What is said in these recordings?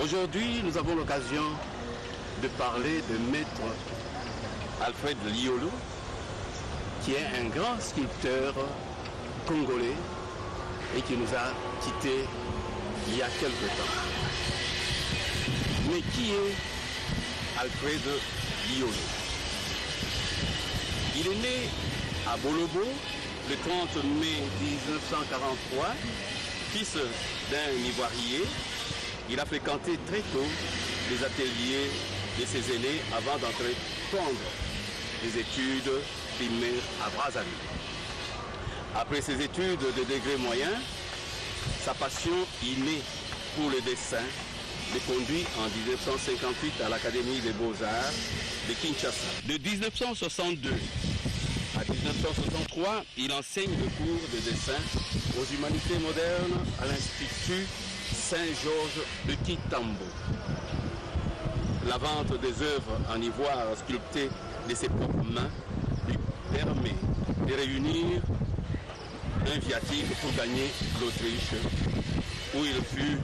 Aujourd'hui, nous avons l'occasion de parler de maître Alfred Liolo, qui est un grand sculpteur congolais et qui nous a quittés il y a quelque temps. Mais qui est Alfred Liolo? Il est né à Bolobo le 30 mai 1943, fils d'un ivoirier. Il a fréquenté très tôt les ateliers de ses aînés avant d'entreprendre des études primaires à Brazzaville. Après ses études de degré moyen, sa passion innée pour le dessin le conduit en 1958 à l'Académie des Beaux-Arts de Kinshasa. De 1962 à 1963, il enseigne le cours de dessin aux humanités modernes à l'Institut Saint-Georges de Kitambo. La vente des œuvres en ivoire sculptées de ses propres mains lui permet de réunir un viatique pour gagner l'Autriche, où il fut,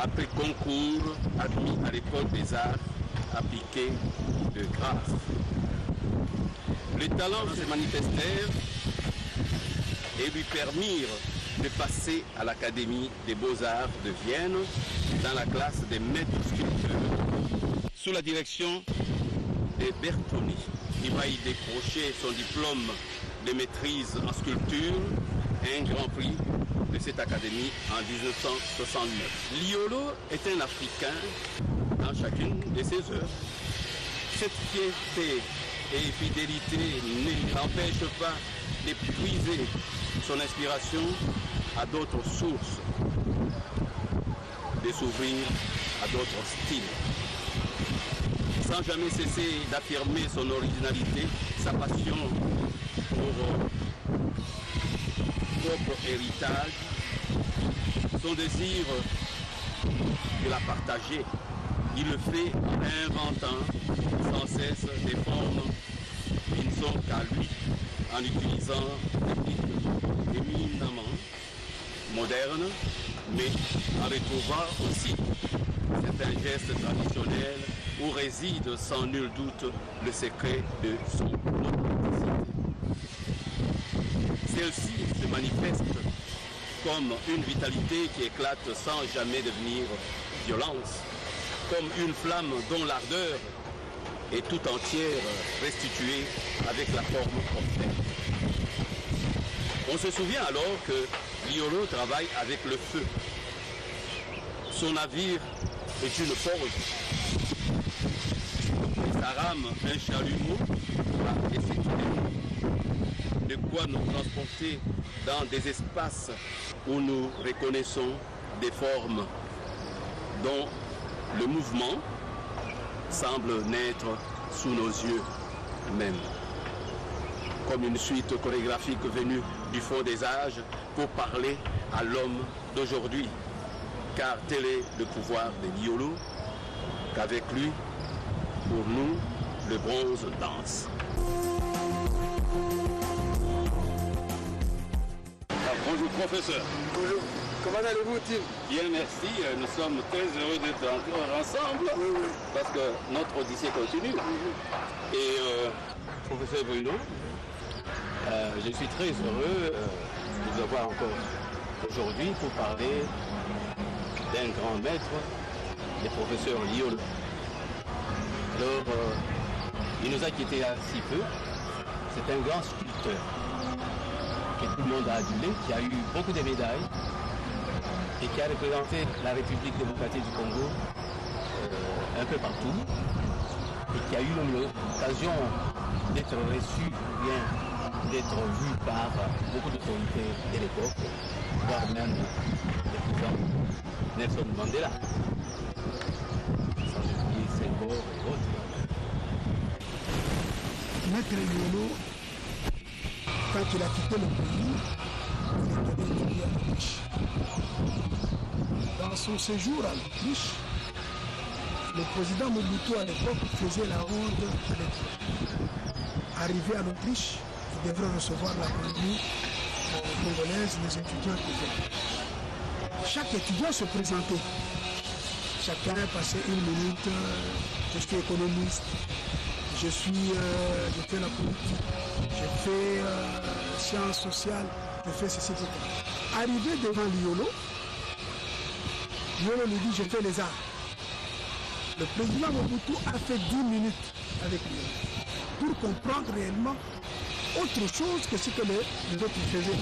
après concours, admis à l'école des arts appliqués de Grasse. Les talents se manifestèrent et lui permirent de passer à l'Académie des Beaux-Arts de Vienne dans la classe des maîtres sculpteurs sous la direction de Bertoni. Il va y décrocher son diplôme de maîtrise en sculpture et un grand prix de cette académie en 1969. Liolo est un Africain dans chacune de ses œuvres. Cette fierté et fidélité ne l'empêche pas de puiser son inspiration à d'autres sources, de s'ouvrir à d'autres styles. Sans jamais cesser d'affirmer son originalité, sa passion pour propre héritage, son désir de la partager. Il le fait en inventant sans cesse des formes qui ne sont qu'à lui, en utilisant des techniques éminemment modernes, mais en retrouvant aussi certains gestes traditionnels où réside sans nul doute le secret de son authenticité. Celle-ci se manifeste comme une vitalité qui éclate sans jamais devenir violence, comme une flamme dont l'ardeur est tout entière restituée avec la forme obtenue. On se souvient alors que Liolo travaille avec le feu. Son navire est une forge. Et sa rame, un chalumeau, et c'est de quoi nous transporter dans des espaces où nous reconnaissons des formes dont le mouvement semble naître sous nos yeux même, comme une suite chorégraphique venue du fond des âges pour parler à l'homme d'aujourd'hui, car tel est le pouvoir de Liolo, qu'avec lui, pour nous, le bronze danse. Bonjour professeur. Bonjour. Comment allez-vous, Tim? Bien, merci. Nous sommes très heureux d'être encore ensemble. Oui. Parce que notre odyssée continue. Et professeur Bruno, je suis très heureux de vous avoir encore aujourd'hui pour parler d'un grand maître, le professeur Liolo. Alors, il nous a quittés si peu. C'est un grand sculpteur que tout le monde a adulé, qui a eu beaucoup de médailles et qui a représenté la République démocratique du Congo un peu partout et qui a eu l'occasion d'être reçu, bien d'être vu par beaucoup d'autorités de l'époque, voire même le président Nelson Mandela, sans oublier Senghor et autres. Maître Liolo, quand il a quitté le pays, il était venu en Autriche. Dans son séjour en Autriche, le président Mobutu à l'époque faisait la ronde à l'époque. Arrivé en Autriche, il devrait recevoir la colonie congolaise, les étudiants qui venaient. Chaque étudiant se présentait. chacun passait 1 minute, je suis économiste, je fais la politique, je fais sciences sociales, je fais ceci, etc. Arrivé devant Liolo, Liolo lui dit, je fais les arts. Le président Mobutu a fait 10 minutes avec Liolo pour comprendre réellement autre chose que ce que les autres faisaient.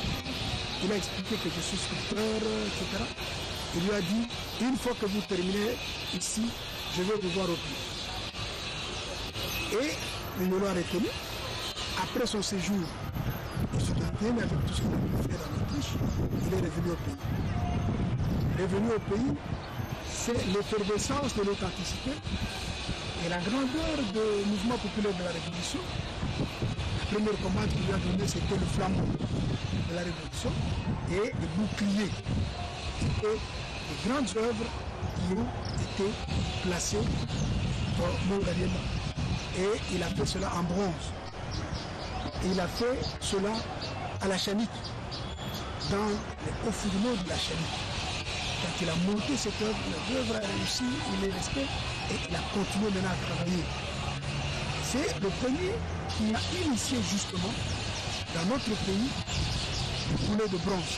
Il a expliqué que je suis sculpteur, etc. Il lui a dit, une fois que vous terminez ici, je vais vous voir au pays. Et Liolo a retenu. Après son séjour, il se détient avec tout ce qu'il a pu faire en Autriche, il est revenu au pays. Revenu au pays, c'est l'effervescence de l'authenticité et la grandeur du mouvement populaire de la Révolution. La première commande qu'il lui a donnée, c'était le flambeau de la Révolution et le bouclier. C'était les grandes œuvres qui ont été placées momentanément. Et il a fait cela en bronze. Et il a fait cela à la Chanique, dans les hauts fourneaux de la Chanique. Quand il a monté cette œuvre, l'œuvre a réussi, il est resté et il a continué maintenant à travailler. C'est le premier qui a initié justement dans notre pays le poulet de bronze.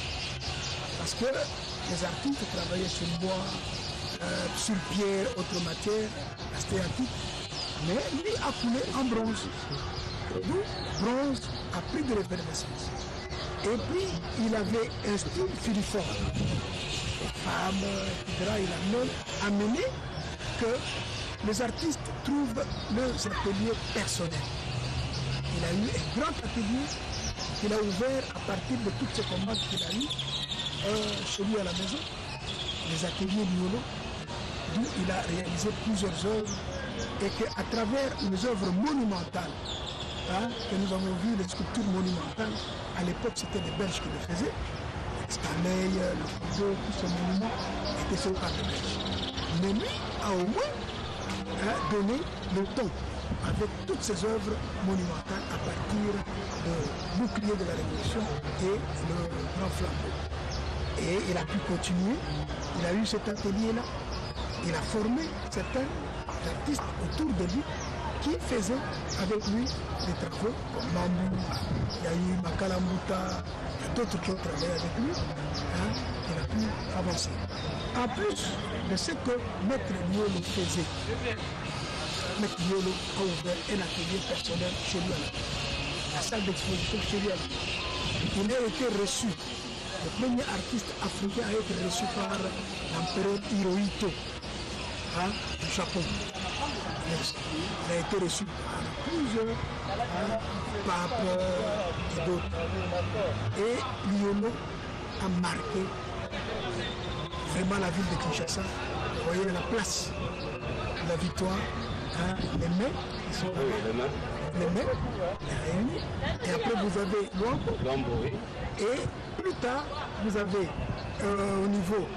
Parce que les artistes travaillaient sur bois, sur pierre, autre matière, la stéatite, mais lui a coulé en bronze. D'où le bronze a pris de l'effervescence. Et puis il avait un style filiforme. Les femmes, etc. Il a même amené que les artistes trouvent leurs ateliers personnels. Il a eu un grand atelier qu'il a ouvert à partir de toutes ces commandes qu'il a eues chez lui à la maison, les ateliers Liolo, d'où il a réalisé plusieurs œuvres et qu'à travers les œuvres monumentales, que nous avons vu, les sculptures monumentales, à l'époque c'était des Belges qui le faisaient, Stanley, le Foucault, tous ces monuments étaient faits par des Belges. Mais lui a au moins donné le ton avec toutes ces œuvres monumentales à partir de bouclier de la Révolution et le grand flambeau. Et il a pu continuer, il a eu cet atelier-là, il a formé certains artistes autour de lui qui faisaient avec lui des travaux comme Mambu, il y a eu Makala Mbuta, il y a d'autres qui ont travaillé avec lui, il a pu avancer. En plus de ce que Maître Liolo faisait, Maître Liolo a ouvert un atelier personnel chez lui à la salle d'exposition chez lui à la. Il a été reçu, le premier artiste africain a été reçu par l'empereur Hirohito du Japon. Il a été reçu par plusieurs papes et d'autres. Et Liolo a marqué vraiment la ville de Kinshasa. Vous voyez la place de la victoire, les mains qui sont les mains réunies. Et après vous avez Luambo. Et plus tard, vous avez au niveau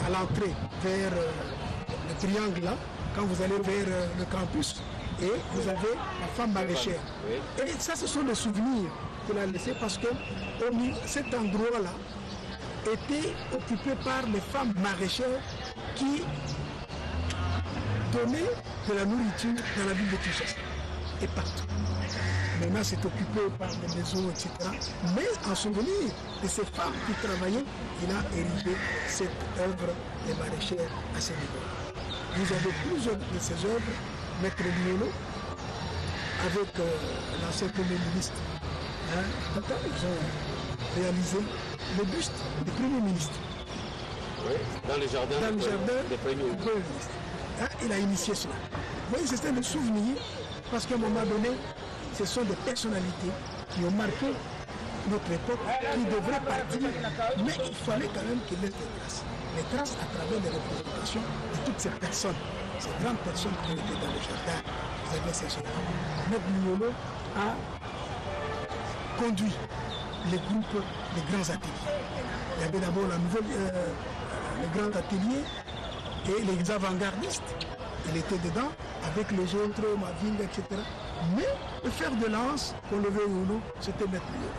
à l'entrée vers le triangle là, quand vous allez vers le campus, et vous avez la femme maraîchère. Et ça, ce sont des souvenirs qu'il a laissés parce que cet endroit-là était occupé par les femmes maraîchères qui donnaient de la nourriture dans la ville de Kinshasa et partout. Maintenant, c'est occupé par des maisons, etc. Mais en souvenir de ces femmes qui travaillaient, il a hérité cette œuvre des maraîchères à ce niveau. Vous avez plusieurs de ces œuvres, Maître Liolo, avec l'ancien Premier ministre. Ils ont réalisé le buste du Premier ministre. Oui, dans les jardins des Premier ministre. Il a initié cela. Vous voyez, c'est un souvenir, parce qu'à un moment donné, ce sont des personnalités qui ont marqué notre époque, qui devraient partir, mais il fallait quand même qu'ils laissent des traces. Les traces à travers les représentations de toutes ces personnes, ces grandes personnes qui étaient dans le jardin. Vous avez ces gens. Maître Liolo a conduit les groupes, les grands ateliers. Il y avait d'abord le grand atelier et les avant-gardistes. Il était dedans avec les autres, Mavinga, etc. Mais le fer de lance qu'on levait au lot, c'était Maître Liolo,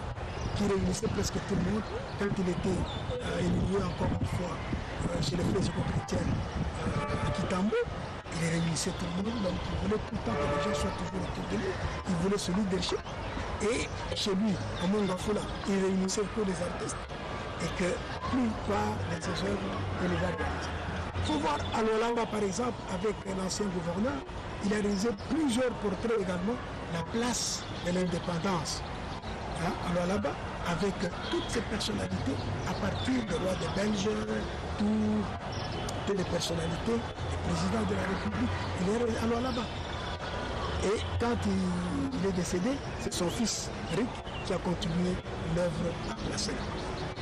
qui réunissait presque tout le monde quand il était éligible encore une fois chez les frères chrétiens à Kitambo, il réunissait tout le monde, donc il voulait tout le temps que les gens soient toujours autour de lui. Il voulait ce leadership. Et chez lui, à Mongafula, il réunissait que les artistes. Et que plus il part de ses œuvres, il les va réaliser. Il faut voir à Lualaba, par exemple, avec l'ancien gouverneur, il a réalisé plusieurs portraits également, la place de l'indépendance. À Lualaba, avec toutes ces personnalités, à partir du roi des Belges, toutes les personnalités, les présidents de la République, il est à Lualaba. Et quand il est décédé, c'est son fils Rick qui a continué l'œuvre à placer.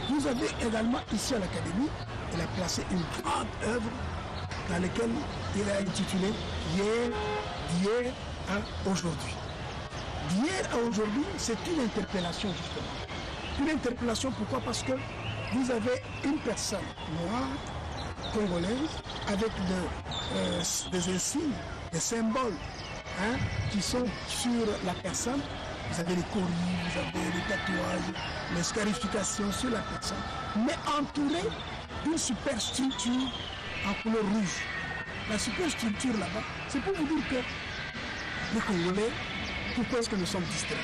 Vous avez également ici à l'Académie, il a placé une grande œuvre dans laquelle il a intitulé D'hier à aujourd'hui. D'hier à aujourd'hui, c'est une interpellation justement. Une interpellation, pourquoi? Parce que vous avez une personne noire, congolaise, avec des insignes, des symboles qui sont sur la personne. Vous avez les coris, vous avez les tatouages, les scarifications sur la personne, mais entouré d'une superstructure en couleur rouge. La superstructure là-bas, c'est pour vous dire que les Congolais, pourquoi est-ce que nous sommes distraits?